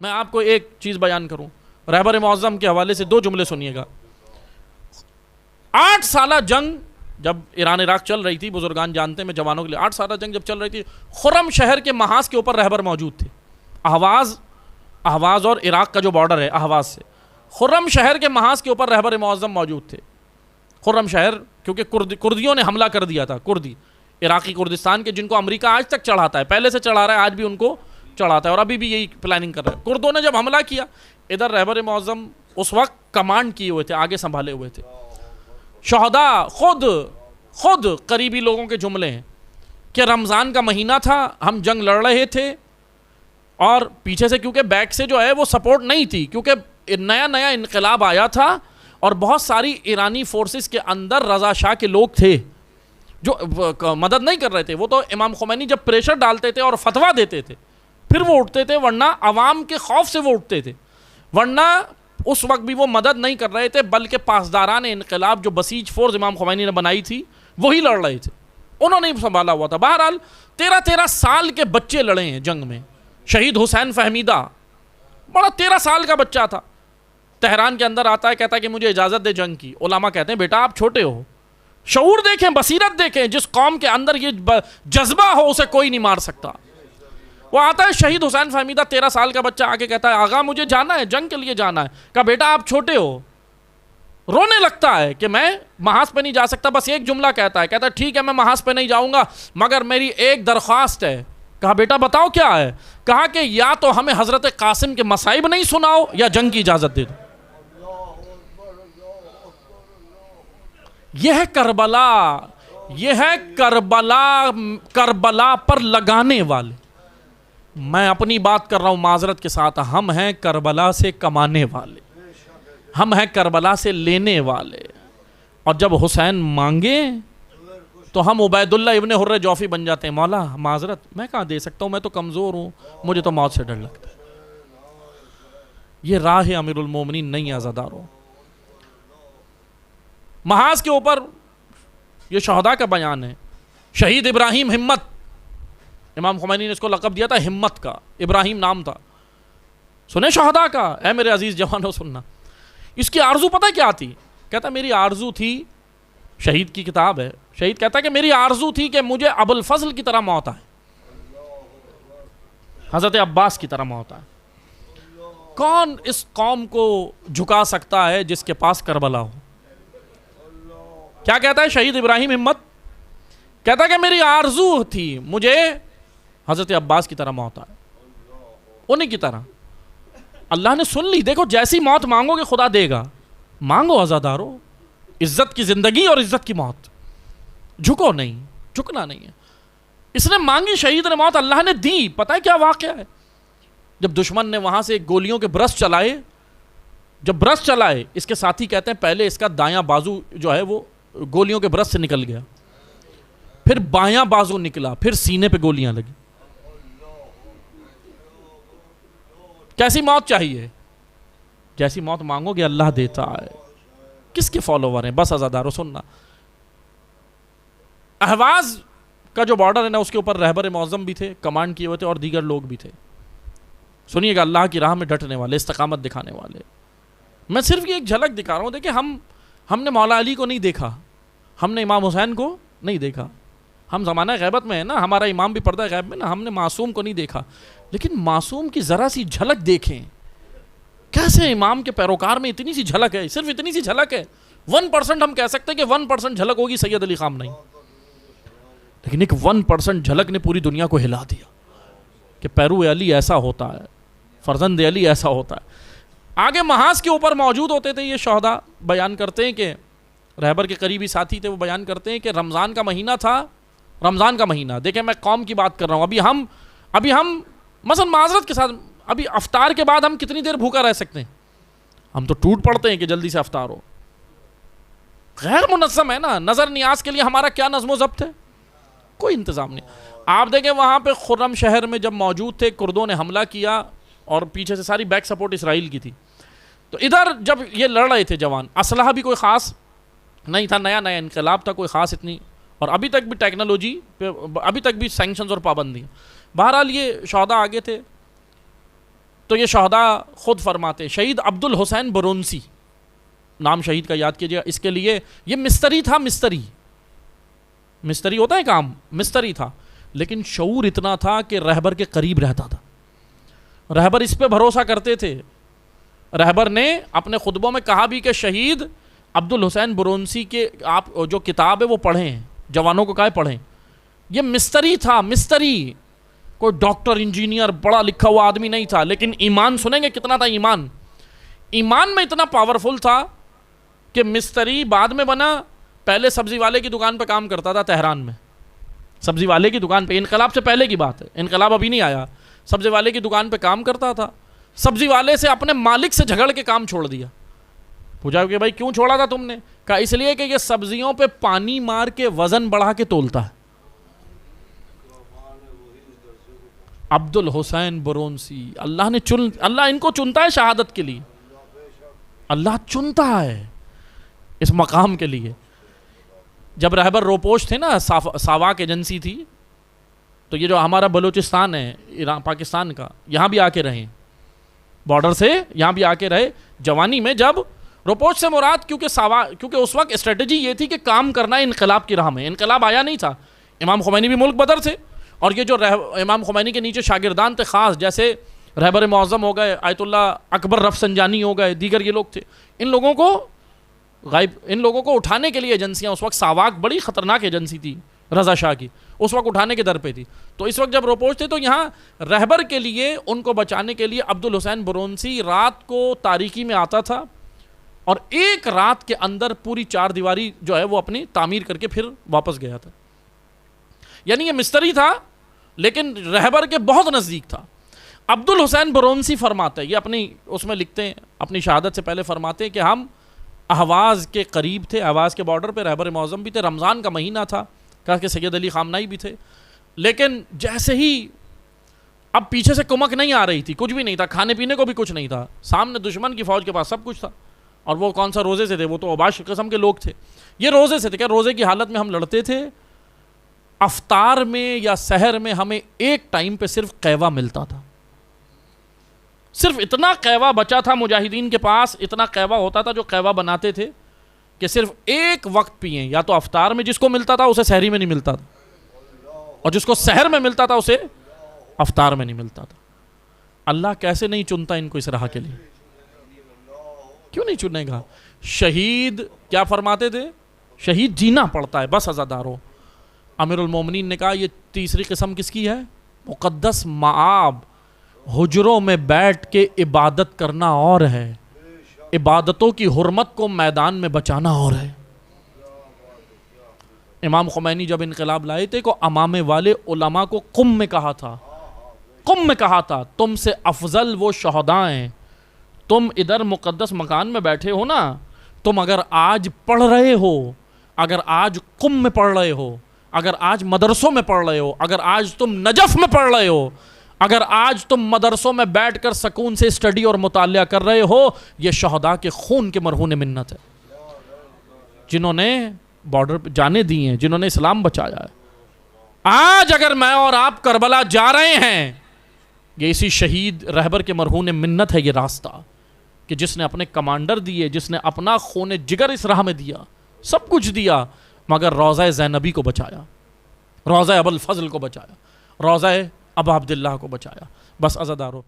میں آپ کو ایک چیز بیان کروں، رہبر معظم کے حوالے سے 2 جملے سنیے گا۔ 8 سالہ جنگ جب ایران عراق چل رہی تھی، بزرگان جانتے ہیں، میں جوانوں کے لیے 8 سالہ جنگ جب چل رہی تھی، خرم شہر کے محاذ کے اوپر رہبر موجود تھے، اہواز اور عراق کا جو بارڈر ہے اہواز سے، خرم شہر کے محاذ کے اوپر رہبر معظم موجود تھے۔ خرم شہر کیونکہ کردیوں نے حملہ کر دیا تھا، کردی عراقی کردستان کے، جن کو امریکہ آج تک چڑھاتا ہے، پہلے سے چڑھا رہا ہے، آج بھی ان کو چڑھاتا ہے اور ابھی بھی یہی پلاننگ کر رہا ہے۔ کردوں نے جب حملہ کیا، ادھر رہبر معظم اس وقت کمانڈ کیے ہوئے تھے، آگے سنبھالے ہوئے تھے۔ شہداء خود قریبی لوگوں کے جملے ہیں کہ رمضان کا مہینہ تھا، ہم جنگ لڑ رہے تھے اور پیچھے سے کیونکہ بیک سے جو ہے وہ سپورٹ نہیں تھی، کیونکہ نیا انقلاب آیا تھا اور بہت ساری ایرانی فورسز کے اندر رضا شاہ کے لوگ تھے جو مدد نہیں کر رہے تھے۔ وہ تو امام خمینی جب پریشر ڈالتے تھے اور فتویٰ دیتے تھے پھر وہ اٹھتے تھے، ورنہ عوام کے خوف سے وہ اٹھتے تھے، ورنہ اس وقت بھی وہ مدد نہیں کر رہے تھے، بلکہ پاسداران انقلاب جو بسیج فورس امام خمینی نے بنائی تھی وہی لڑ رہے تھے، انہوں نے سنبھالا ہوا تھا۔ بہرحال 13 سال کے بچے لڑے ہیں جنگ میں۔ شہید حسین فہمیدہ بڑا 13 سال کا بچہ تھا، تہران کے اندر آتا ہے، کہتا ہے کہ مجھے اجازت دے جنگ کی۔ علماء کہتے ہیں بیٹا آپ چھوٹے ہو، شعور دیکھیں، بصیرت دیکھیں، جس قوم کے اندر یہ جذبہ ہو اسے کوئی نہیں مار سکتا۔ وہ آتا ہے شہید حسین فہمیدہ 13 سال کا بچہ آ کے کہتا ہے آغا مجھے جانا ہے، جنگ کے لیے جانا ہے۔ کہا بیٹا آپ چھوٹے ہو، رونے لگتا ہے کہ میں محاذ پہ نہیں جا سکتا، بس ایک جملہ کہتا ہے ٹھیک ہے میں محاذ پہ نہیں جاؤں گا مگر میری ایک درخواست ہے۔ کہا بیٹا بتاؤ کیا ہے؟ کہا کہ یا تو ہمیں حضرت قاسم کے مصائب نہیں سناؤ یا جنگ کی اجازت دے دو۔ یہ ہے کربلا، یہ ہے کربلا پر لگانے والے۔ میں اپنی بات کر رہا ہوں معذرت کے ساتھ، ہم ہیں کربلا سے کمانے والے، ہم ہیں کربلا سے لینے والے، اور جب حسین مانگے تو ہم عبید اللہ ابن حر جوفی بن جاتے ہیں۔ مولا معذرت میں کہاں دے سکتا ہوں، میں تو کمزور ہوں، مجھے تو موت سے ڈر لگتا ہے۔ یہ راہ امیر المومنین نہیں عزاداروں۔ محاذ کے اوپر یہ شہداء کا بیان ہے۔ شہید ابراہیم ہمت، امام خمینی نے اس کو لقب دیا تھا ہمت کا، ابراہیم نام تھا۔ سنیں شہداء کا، اے میرے عزیز جوانوں سننا۔ اس کی آرزو پتہ کیا تھی؟ کہتا میری آرزو تھی، شہید کی کتاب ہے، شہید کہتا ہے کہ میری آرزو تھی کہ مجھے ابو الفضل کی طرح موت آئے، حضرت عباس کی طرح موت آئے۔ کون اس قوم کو جھکا سکتا ہے جس کے پاس کربلا ہو؟ کیا کہتا ہے شہید ابراہیم ہمت؟ کہتا ہے کہ میری آرزو تھی مجھے حضرت عباس کی طرح موت آئے، انہی کی طرح۔ اللہ نے سن لی، دیکھو جیسی موت مانگو گے خدا دے گا۔ مانگو عزادارو، عزت کی زندگی اور عزت کی موت، جھکو نہیں، جھکنا نہیں ہے۔ اس نے مانگی، شہید نے موت، اللہ نے دی۔ پتہ ہے کیا واقعہ ہے؟ جب دشمن نے وہاں سے گولیوں کے برس چلائے، جب برس چلائے، اس کے ساتھی کہتے ہیں پہلے اس کا دایاں بازو جو ہے وہ گولیوں کے برس سے نکل گیا، پھر بایاں بازو نکلا، پھر سینے پہ گولیاں لگی۔ کیسی موت چاہیے؟ جیسی موت مانگو گے اللہ دیتا ہے۔ کس کے فالوور ہیں؟ بس عزادارو سننا، اہواز کا جو بارڈر ہے نا، اس کے اوپر رہبر معظم بھی تھے، کمانڈ کیے ہوئے تھے، اور دیگر لوگ بھی تھے۔ سنیے گا، اللہ کی راہ میں ڈٹنے والے، استقامت دکھانے والے۔ میں صرف یہ ایک جھلک دکھا رہا ہوں۔ دیکھیں ہم نے مولا علی کو نہیں دیکھا، ہم نے امام حسین کو نہیں دیکھا، ہم زمانہ غیبت میں ہیں نا، ہمارا امام بھی پردہ غیب میں نا، ہم نے معصوم کو نہیں دیکھا، لیکن معصوم کی ذرا سی جھلک دیکھیں، کیسے امام کے پیروکار میں اتنی سی جھلک ہے، صرف اتنی سی جھلک ہے۔ 1% ہم کہہ سکتے ہیں کہ 1% جھلک ہوگی سید علی خامنہ، لیکن ایک 1% جھلک نے پوری دنیا کو ہلا دیا کہ پیرو علی ایسا ہوتا ہے، فرزند علی ایسا ہوتا ہے۔ آگے محاذ کے اوپر موجود ہوتے تھے یہ شہداء، بیان کرتے ہیں کہ رہبر کے قریبی ساتھی تھے، وہ بیان کرتے ہیں کہ رمضان کا مہینہ تھا، رمضان کا مہینہ، دیکھیں میں قوم کی بات کر رہا ہوں، ابھی ہم مثلا معذرت کے ساتھ ابھی افطار کے بعد ہم کتنی دیر بھوکا رہ سکتے ہیں؟ ہم تو ٹوٹ پڑتے ہیں کہ جلدی سے افطار ہو۔ غیر منظم ہے نا، نظر نیاز کے لیے ہمارا کیا نظم و ضبط ہے؟ کوئی انتظام نہیں۔ آپ دیکھیں وہاں پہ خرم شہر میں جب موجود تھے، کردوں نے حملہ کیا اور پیچھے سے ساری بیک سپورٹ اسرائیل کی تھی، تو ادھر جب یہ لڑ رہے تھے جوان، اسلحہ بھی کوئی خاص نہیں تھا، نیا انقلاب تھا، کوئی خاص اتنی، اور ابھی تک بھی ٹیکنالوجی پہ ابھی تک بھی سینکشنز اور پابندی۔ بہرحال یہ شہداء آگے تھے، تو یہ شہداء خود فرماتے، شہید عبد الحسین برونسی نام شہید کا یاد کیجیے، اس کے لیے یہ مستری تھا، مستری ہوتا ہے کام، مستری تھا، لیکن شعور اتنا تھا کہ رہبر کے قریب رہتا تھا، رہبر اس پہ بھروسہ کرتے تھے۔ رہبر نے اپنے خطبوں میں کہا بھی کہ شہید عبد الحسین برونسی کے آپ جو کتاب ہے وہ پڑھیں، جوانوں کو کہا پڑھیں۔ یہ مستری تھا، مستری، کوئی ڈاکٹر انجینئر بڑا لکھا ہوا آدمی نہیں تھا، لیکن ایمان سنیں گے کتنا تھا ایمان، ایمان میں اتنا پاورفل تھا کہ مستری بعد میں بنا، پہلے سبزی والے کی دکان پہ کام کرتا تھا تہران میں، سبزی والے کی دکان پہ، انقلاب سے پہلے کی بات ہے، انقلاب ابھی نہیں آیا، سبزی والے کی دکان پہ کام کرتا تھا، سبزی والے سے اپنے مالک سے جھگڑ کے کام چھوڑ دیا۔ پوچھا کہ بھائی کیوں چھوڑا تھا تم نے؟ کہا اس لیے کہ یہ سبزیوں پہ پانی مار کے وزن بڑھا کے تولتا ہے۔ عبد الحسین برونسی، اللہ ان کو چنتا ہے شہادت کے لیے، اللہ چنتا ہے اس مقام کے لیے۔ جب رہبر روپوش تھے نا، ساواک ایجنسی تھی، تو یہ جو ہمارا بلوچستان ہے ایران پاکستان کا، یہاں بھی آ کے رہے، بارڈر سے یہاں بھی آ کے رہے جوانی میں۔ جب روپوش سے مراد کیونکہ اس وقت اسٹریٹجی یہ تھی کہ کام کرنا ہے انقلاب کی راہ میں، انقلاب آیا نہیں تھا، امام خمینی بھی ملک بدر تھے، اور یہ جو امام خمینی کے نیچے شاگردان تھے خاص، جیسے رہبر معظم ہو گئے، آیت اللہ اکبر رفسنجانی ہو گئے، دیگر یہ لوگ تھے، ان لوگوں کو اٹھانے کے لیے ایجنسیاں، اس وقت ساواک بڑی خطرناک ایجنسی تھی رضا شاہ کی، اس وقت اٹھانے کے در پہ تھی۔ تو اس وقت جب روپوش تھے تو یہاں رہبر کے لیے، ان کو بچانے کے لیے عبد الحسین برونسی رات کو تاریکی میں آتا تھا، اور ایک رات کے اندر پوری 4 دیواری جو ہے وہ اپنی تعمیر کر کے پھر واپس گیا تھا۔ یعنی یہ مستری تھا لیکن رہبر کے بہت نزدیک تھا۔ عبد الحسین برونسی فرماتے ہیں، یہ اپنی اس میں لکھتے ہیں، اپنی شہادت سے پہلے فرماتے ہیں کہ ہم اہواز کے قریب تھے، اہواز کے بارڈر پہ رہبر معظم بھی تھے، رمضان کا مہینہ تھا، کہا کہ سید علی خامنائی بھی تھے، لیکن جیسے ہی اب پیچھے سے کمک نہیں آ رہی تھی، کچھ بھی نہیں تھا، کھانے پینے کو بھی کچھ نہیں تھا، سامنے دشمن کی فوج کے پاس سب کچھ تھا، اور وہ کون سا روزے سے تھے، وہ تو اوباش قسم کے لوگ تھے، یہ روزے سے تھے، کہ روزے کی حالت میں ہم لڑتے تھے، افطار میں یا سحر میں ہمیں ایک ٹائم پہ صرف قیوہ ملتا تھا، صرف اتنا قیوہ بچا تھا مجاہدین کے پاس، اتنا قیوہ ہوتا تھا جو قیوہ بناتے تھے کہ صرف ایک وقت پئیں، یا تو افطار میں جس کو ملتا تھا اسے سحری میں نہیں ملتا تھا، اور جس کو سحر میں ملتا تھا اسے افطار میں نہیں ملتا تھا۔ اللہ کیسے نہیں چنتا ان کو اس راہ کے لیے؟ کیوں نہیں چنے گا؟ شہید کیا فرماتے تھے؟ شہید جینا پڑتا ہے، بس عزادارو۔ امیر المومنین نے کہا یہ تیسری قسم کس کی ہے؟ مقدس معاب، حجروں میں بیٹھ کے عبادت کرنا اور ہے، عبادتوں کی حرمت کو میدان میں بچانا اور ہے۔ امام خمینی جب انقلاب لائے تھے کو امامے والے علماء کو قم میں کہا تھا، قم میں کہا تھا تم سے افضل وہ شہداء ہیں، تم ادھر مقدس مکان میں بیٹھے ہو نا، تم اگر آج پڑھ رہے ہو، اگر آج قم میں پڑھ رہے ہو، اگر آج مدرسوں میں پڑھ رہے ہو، اگر آج تم نجف میں پڑھ رہے ہو، اگر آج تم مدرسوں میں بیٹھ کر سکون سے اسٹڈی اور مطالعہ کر رہے ہو، یہ شہداء کے خون کے مرہون منت ہے، جنہوں نے بارڈر پہ جانے دی ہیں، جنہوں نے اسلام بچایا ہے۔ آج اگر میں اور آپ کربلا جا رہے ہیں، یہ اسی شہید رہبر کے مرہون منت ہے یہ راستہ، کہ جس نے اپنے کمانڈر دیے، جس نے اپنا خون جگر اس راہ میں دیا، سب کچھ دیا، مگر روضہ زینبی کو بچایا، روضہ ابوالفضل کو بچایا، روضہ ابا عبداللہ کو بچایا۔ بس عزادارو